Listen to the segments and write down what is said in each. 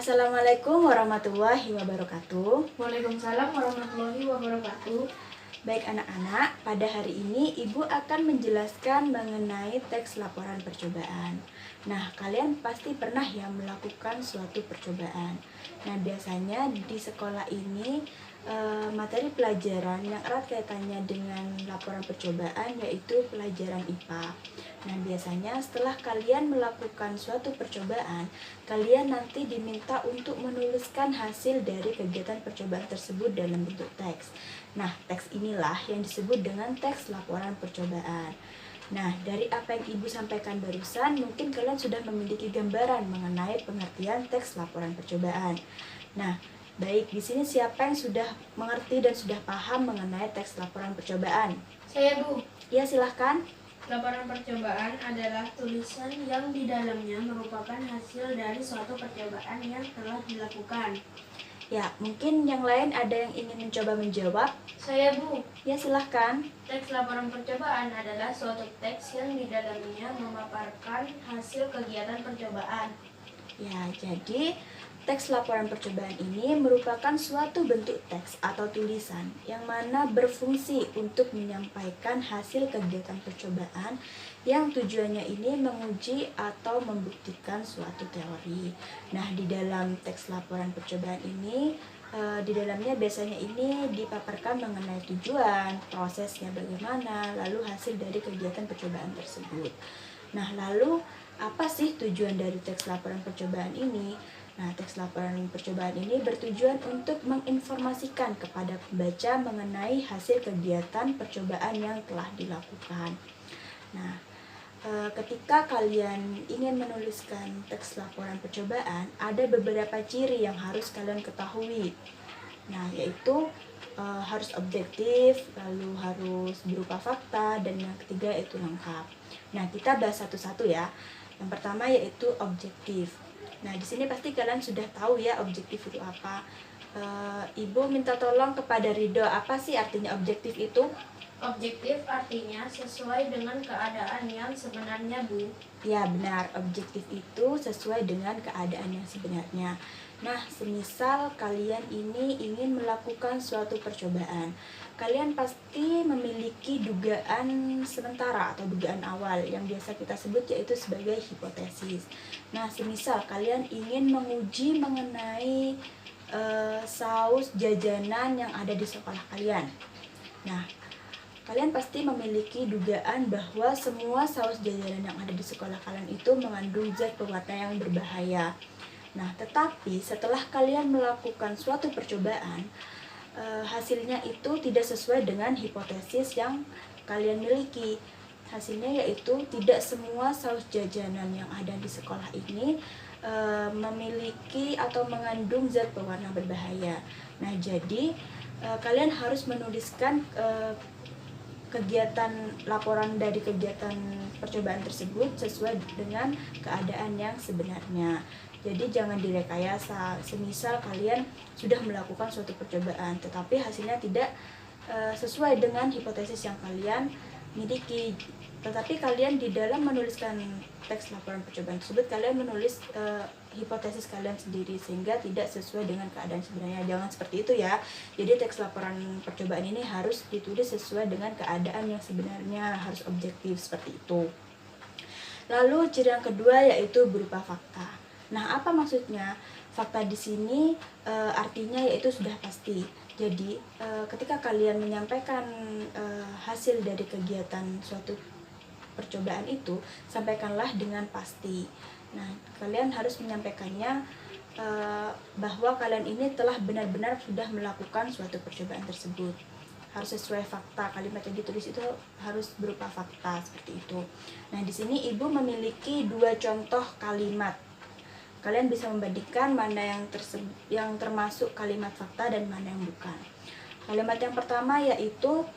Assalamualaikum warahmatullahi wabarakatuh. Waalaikumsalam warahmatullahi wabarakatuh. Baik anak-anak, pada hari ini Ibu akan menjelaskan mengenai teks laporan percobaan. Nah, kalian pasti pernah ya melakukan suatu percobaan. Nah, biasanya di sekolah ini materi pelajaran yang erat kaitannya dengan laporan percobaan yaitu pelajaran IPA. Nah, biasanya setelah kalian melakukan suatu percobaan, kalian nanti diminta untuk menuliskan hasil dari kegiatan percobaan tersebut dalam bentuk teks. Nah, teks inilah yang disebut dengan teks laporan percobaan. Nah, dari apa yang Ibu sampaikan barusan, mungkin kalian sudah memiliki gambaran mengenai pengertian teks laporan percobaan. Nah, baik, di sini siapa yang sudah mengerti dan sudah paham mengenai teks laporan percobaan? Saya Bu. Ya, silahkan. Laporan percobaan adalah tulisan yang di dalamnya merupakan hasil dari suatu percobaan yang telah dilakukan. Ya, mungkin yang lain ada yang ingin mencoba menjawab? Saya Bu. Ya, silahkan. Teks laporan percobaan adalah suatu teks yang di dalamnya memaparkan hasil kegiatan percobaan. Ya, jadi teks laporan percobaan ini merupakan suatu bentuk teks atau tulisan yang mana berfungsi untuk menyampaikan hasil kegiatan percobaan yang tujuannya ini menguji atau membuktikan suatu teori. Nah, di dalam teks laporan percobaan ini di dalamnya biasanya ini dipaparkan mengenai tujuan, prosesnya bagaimana, lalu hasil dari kegiatan percobaan tersebut. Nah, lalu apa sih tujuan dari teks laporan percobaan ini? Nah, teks laporan percobaan ini bertujuan untuk menginformasikan kepada pembaca mengenai hasil kegiatan percobaan yang telah dilakukan. Nah, ketika kalian ingin menuliskan teks laporan percobaan, ada beberapa ciri yang harus kalian ketahui. Nah, yaitu harus objektif, lalu harus berupa fakta, dan yang ketiga yaitu lengkap. Nah, kita bahas satu-satu ya. Yang pertama yaitu objektif. Nah, di sini pasti kalian sudah tahu ya objektif itu apa. Ibu minta tolong kepada Ridho, apa sih artinya objektif itu? Objektif artinya sesuai dengan keadaan yang sebenarnya Bu. Ya, benar, objektif itu sesuai dengan keadaan yang sebenarnya. Nah, semisal kalian ini ingin melakukan suatu percobaan, kalian pasti memiliki dugaan sementara atau dugaan awal yang biasa kita sebut yaitu sebagai hipotesis. Nah, semisal kalian ingin menguji mengenai saus jajanan yang ada di sekolah kalian. Nah, kalian pasti memiliki dugaan bahwa semua saus jajanan yang ada di sekolah kalian itu mengandung zat pewarna yang berbahaya. Nah, tetapi setelah kalian melakukan suatu percobaan, hasilnya itu tidak sesuai dengan hipotesis yang kalian miliki. Hasilnya yaitu tidak semua saus jajanan yang ada di sekolah ini memiliki atau mengandung zat pewarna berbahaya. Nah, jadi kalian harus menuliskan kegiatan laporan dari kegiatan percobaan tersebut sesuai dengan keadaan yang sebenarnya. Jadi jangan direkayasa. Semisal kalian sudah melakukan suatu percobaan tetapi hasilnya tidak sesuai dengan hipotesis yang kalian miliki, tetapi kalian di dalam menuliskan teks laporan percobaan tersebut kalian menulis hipotesis kalian sendiri sehingga tidak sesuai dengan keadaan sebenarnya. Jangan seperti itu ya. Jadi teks laporan percobaan ini harus ditulis sesuai dengan keadaan yang sebenarnya, harus objektif seperti itu. Lalu ciri yang kedua yaitu berupa fakta. Nah, apa maksudnya? Fakta di sini artinya yaitu sudah pasti. Jadi ketika kalian menyampaikan hasil dari kegiatan suatu percobaan itu, sampaikanlah dengan pasti. Nah, kalian harus menyampaikannya bahwa kalian ini telah benar-benar sudah melakukan suatu percobaan tersebut. Harus sesuai fakta, kalimat yang ditulis itu harus berupa fakta seperti itu. Nah, di sini Ibu memiliki dua contoh kalimat. Kalian bisa membandingkan mana yang termasuk kalimat fakta dan mana yang bukan. Kalimat yang pertama yaitu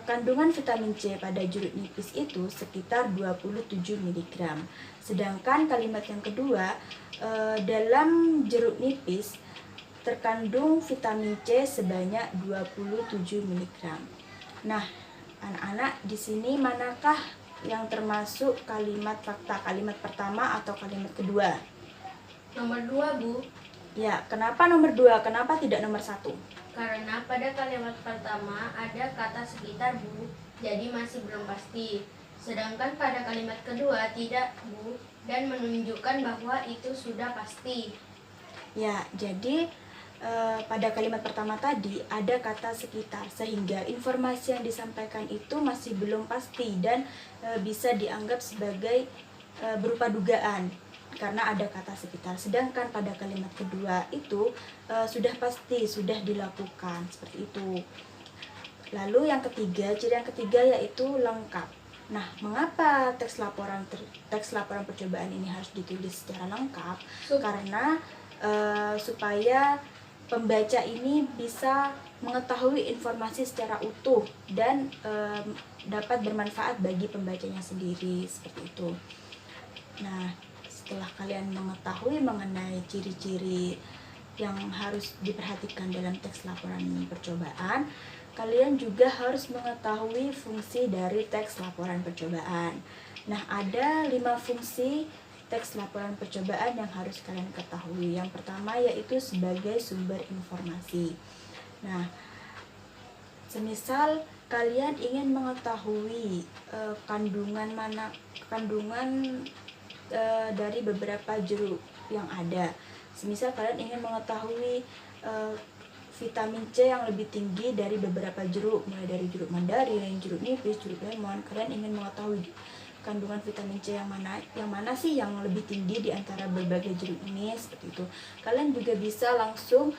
kandungan vitamin C pada jeruk nipis itu sekitar 27 mg. Sedangkan kalimat yang kedua, dalam jeruk nipis terkandung vitamin C sebanyak 27 mg. Nah, anak-anak, di sini manakah yang termasuk kalimat fakta? Kalimat pertama atau kalimat kedua? Nomor 2 Bu. Ya, kenapa nomor 2? Kenapa tidak nomor 1? Karena pada kalimat pertama ada kata sekitar, Bu, jadi masih belum pasti. Sedangkan pada kalimat kedua tidak, Bu, dan menunjukkan bahwa itu sudah pasti. Ya, jadi pada kalimat pertama tadi ada kata sekitar, sehingga informasi yang disampaikan itu masih belum pasti dan bisa dianggap sebagai berupa dugaan karena ada kata sekitar. Sedangkan pada kalimat kedua itu sudah pasti, sudah dilakukan, seperti itu. Lalu yang ketiga, ciri yang ketiga yaitu lengkap. Nah, mengapa teks laporan percobaan ini harus ditulis secara lengkap? Karena supaya pembaca ini bisa mengetahui informasi secara utuh dan dapat bermanfaat bagi pembacanya sendiri, seperti itu. Nah, setelah kalian mengetahui mengenai ciri-ciri yang harus diperhatikan dalam teks laporan percobaan, kalian juga harus mengetahui fungsi dari teks laporan percobaan. Nah, ada 5 fungsi teks laporan percobaan yang harus kalian ketahui. Yang pertama yaitu sebagai sumber informasi. Nah, semisal kalian ingin mengetahui kandungan dari beberapa jeruk yang ada. Semisal kalian ingin mengetahui vitamin C yang lebih tinggi dari beberapa jeruk, mulai dari jeruk mandarin, jeruk nipis, jeruk lemon. Kalian ingin mengetahui kandungan vitamin C yang mana sih yang lebih tinggi di antara berbagai jeruk ini, seperti itu. Kalian juga bisa langsung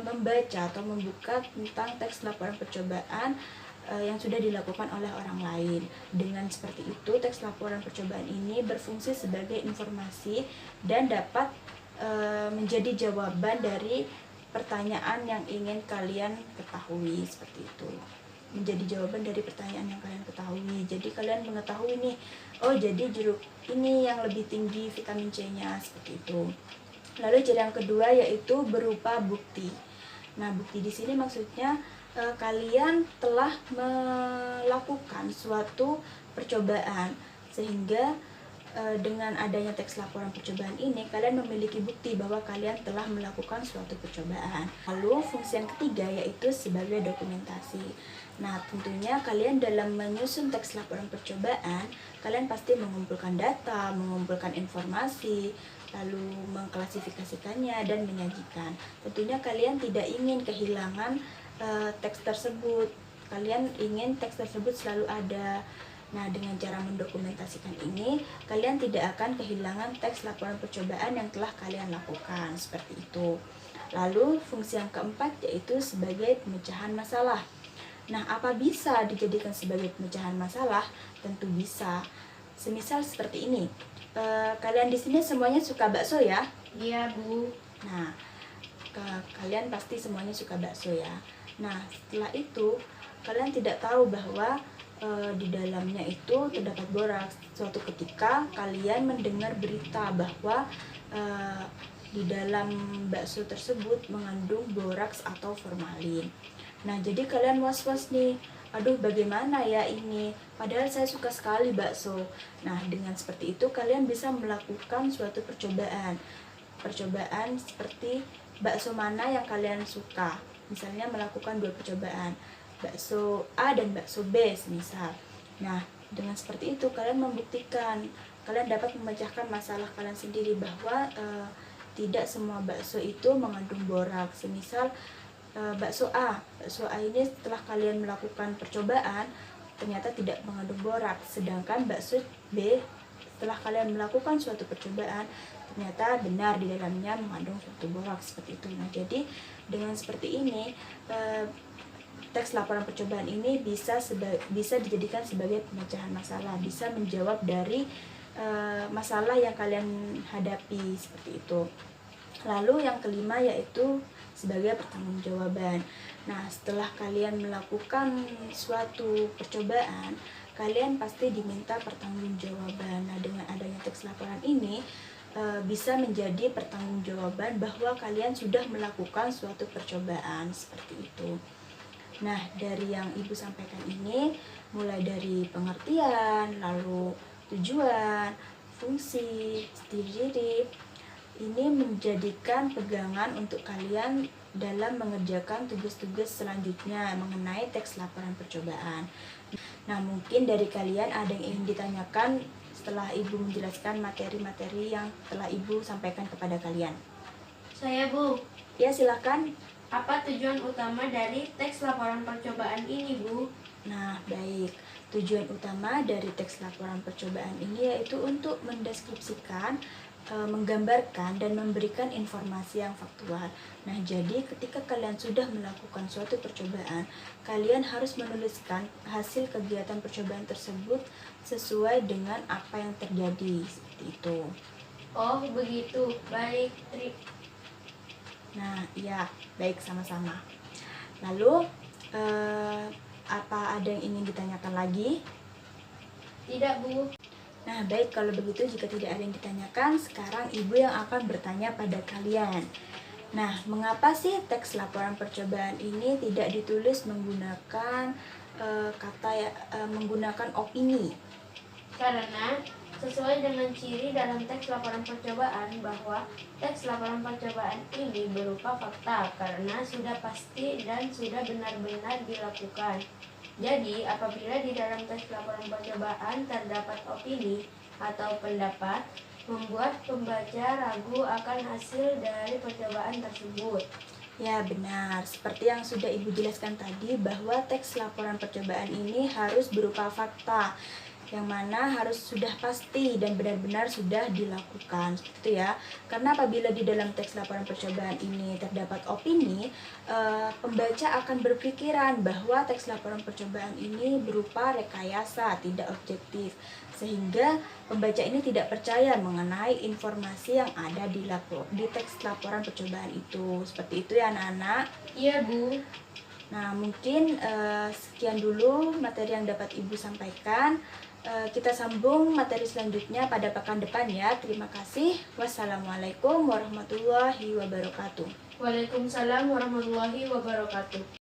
membaca atau membuka tentang teks laporan percobaan yang sudah dilakukan oleh orang lain. Dengan seperti itu, teks laporan percobaan ini berfungsi sebagai informasi dan dapat menjadi jawaban dari pertanyaan yang ingin kalian ketahui, seperti itu. Menjadi jawaban dari pertanyaan yang kalian ketahui. Jadi kalian mengetahui nih, oh jadi jeruk ini yang lebih tinggi vitamin C-nya, seperti itu. Lalu ciri yang kedua yaitu berupa bukti. Nah, bukti di sini maksudnya kalian telah melakukan suatu percobaan, sehingga dengan adanya teks laporan percobaan ini kalian memiliki bukti bahwa kalian telah melakukan suatu percobaan. Lalu fungsi yang ketiga yaitu sebagai dokumentasi. Nah, tentunya kalian dalam menyusun teks laporan percobaan, kalian pasti mengumpulkan data, mengumpulkan informasi, lalu mengklasifikasikannya dan menyajikan. Tentunya kalian tidak ingin kehilangan teks tersebut. Kalian ingin teks tersebut selalu ada. Nah, dengan cara mendokumentasikan ini, kalian tidak akan kehilangan teks laporan percobaan yang telah kalian lakukan, seperti itu. Lalu, fungsi yang keempat yaitu sebagai pemecahan masalah. Nah, apa bisa dijadikan sebagai pemecahan masalah? Tentu bisa. Semisal seperti ini, kalian di sini semuanya suka bakso ya? Iya, Bu. Nah, kalian pasti semuanya suka bakso ya. Nah, setelah itu, kalian tidak tahu bahwa di dalamnya itu terdapat boraks. Suatu ketika kalian mendengar berita bahwa di dalam bakso tersebut mengandung boraks atau formalin. Nah, jadi kalian was-was nih, aduh bagaimana ya ini, padahal saya suka sekali bakso. Nah, dengan seperti itu kalian bisa melakukan suatu percobaan seperti bakso mana yang kalian suka. Misalnya melakukan 2 percobaan, bakso A dan bakso B semisal. Nah, dengan seperti itu kalian membuktikan, kalian dapat memecahkan masalah kalian sendiri bahwa tidak semua bakso itu mengandung boraks. Semisal bakso A ini setelah kalian melakukan percobaan ternyata tidak mengandung boraks, sedangkan bakso B setelah kalian melakukan suatu percobaan ternyata benar di dalamnya mengandung suatu boraks, seperti itu. Nah, jadi dengan seperti ini teks laporan percobaan ini bisa dijadikan sebagai pemecahan masalah, bisa menjawab dari masalah yang kalian hadapi, seperti itu. Lalu yang kelima yaitu sebagai pertanggungjawaban. Nah, setelah kalian melakukan suatu percobaan, kalian pasti diminta pertanggungjawaban. Nah, dengan adanya teks laporan ini bisa menjadi pertanggungjawaban bahwa kalian sudah melakukan suatu percobaan, seperti itu. Nah, dari yang Ibu sampaikan ini, mulai dari pengertian, lalu tujuan, fungsi, ciri-ciri, ini menjadikan pegangan untuk kalian dalam mengerjakan tugas-tugas selanjutnya mengenai teks laporan percobaan. Nah, mungkin dari kalian ada yang ingin ditanyakan setelah Ibu menjelaskan materi-materi yang telah Ibu sampaikan kepada kalian. Saya, Bu. Ya, silakan. Apa tujuan utama dari teks laporan percobaan ini, Bu? Nah, baik. Tujuan utama dari teks laporan percobaan ini yaitu untuk mendeskripsikan, menggambarkan, dan memberikan informasi yang faktual. Nah, jadi ketika kalian sudah melakukan suatu percobaan, kalian harus menuliskan hasil kegiatan percobaan tersebut sesuai dengan apa yang terjadi, seperti itu. Oh, begitu. Baik, Nah, iya, baik, sama-sama. Lalu, apa ada yang ingin ditanyakan lagi? Tidak, Bu. Nah, baik, kalau begitu jika tidak ada yang ditanyakan, sekarang Ibu yang akan bertanya pada kalian. Nah, mengapa sih teks laporan percobaan ini tidak ditulis menggunakan menggunakan opini? Karena sesuai dengan ciri dalam teks laporan percobaan bahwa teks laporan percobaan ini berupa fakta karena sudah pasti dan sudah benar-benar dilakukan. Jadi, apabila di dalam teks laporan percobaan terdapat opini atau pendapat, membuat pembaca ragu akan hasil dari percobaan tersebut. Ya, benar. Seperti yang sudah Ibu jelaskan tadi bahwa teks laporan percobaan ini harus berupa fakta, yang mana harus sudah pasti dan benar-benar sudah dilakukan, seperti itu ya. Karena apabila di dalam teks laporan percobaan ini terdapat opini, pembaca akan berpikiran bahwa teks laporan percobaan ini berupa rekayasa, tidak objektif, sehingga pembaca ini tidak percaya mengenai informasi yang ada di teks laporan percobaan itu. Seperti itu ya, anak-anak. Iya, Bu. Nah, mungkin sekian dulu materi yang dapat Ibu sampaikan. Kita sambung materi selanjutnya pada pekan depan ya. Terima kasih. Wassalamualaikum warahmatullahi wabarakatuh. Waalaikumsalam warahmatullahi wabarakatuh.